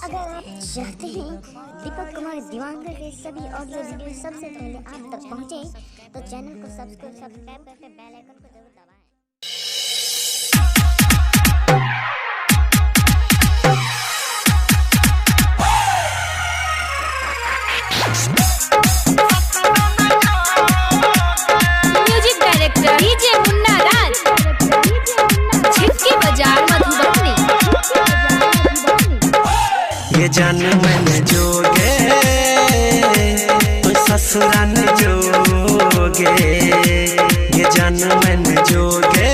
अगर आप चाहते हैं दीपक कुमार दिवांगर के सभी ऑडियो वीडियो सबसे पहले आप तक पहुंचे तो चैनल को सब्सक्राइब करके बेल आइकन को जरूर दबाएं। म्यूजिक डायरेक्टर डीजे मुन्ना राज, छिटकी बाजार मधुबनी। ये जान मन जोगे तो ससुरान जोगे, ये जान मन जोगे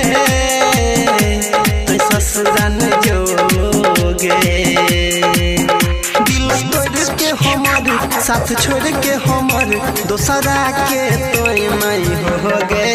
तो ससुरान जोगे। दिल तोड़ के हमर साथ छोड़ के हमर दोसरा के तो नहीं हो गए।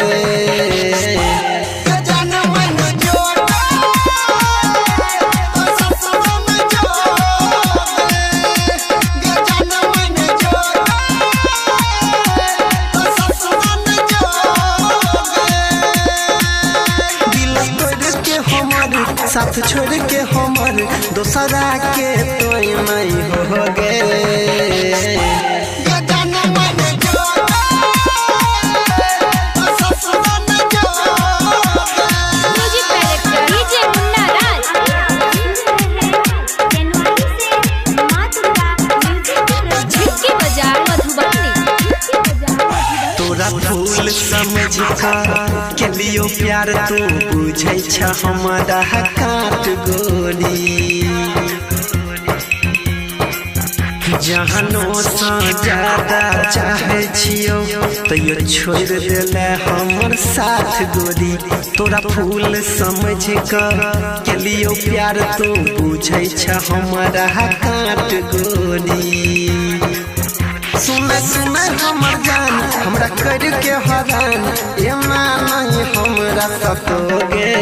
साथ छोड़ के हमर दोसरा के तो नहीं हो गए। म्यूजिक डायरेक्टर डीजे मुन्ना राज, छिटकी बाजार मधुबनी। तोरा फूल समझ के लियो प्यार तू बुझै छ हमारा काट गोली। जहनो सा ज्यादा चाहे छियो तैयो छोड़ देले हमर साथ गोरी। तोरा फूल समझ के लियो प्यार तू बुझै छ हमारा काट गोली। सुने सुने हमर जान हमरा कर के हरान एमा नहीं हमरा सतोगे।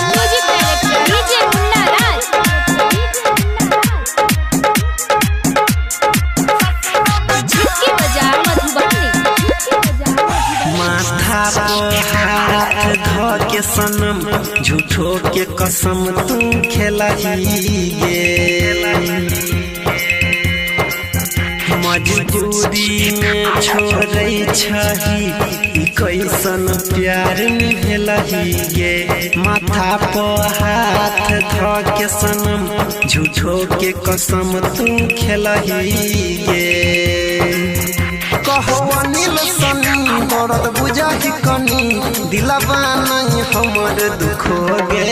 म्यूजिक डायरेक्टर डीजे मुन्ना राज, छिटकी बाजार मधुबनी। माथा पर हाथ ध के सनम झूठो के कसम तू खेलही गे। मजबूरी में छोड़ै छही कैसन प्यार निभलही गे। माथा पर हाथ ध के सनम झूठो के कसम तू खेलही गे। कहो अनिल सनी दर्द बुझाही कनी दिलवा नहीं हमर दुखो गे।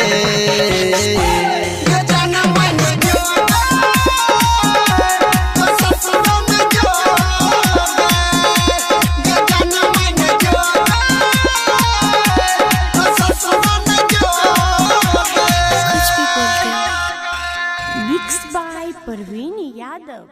Mixed by Parveen Yadav.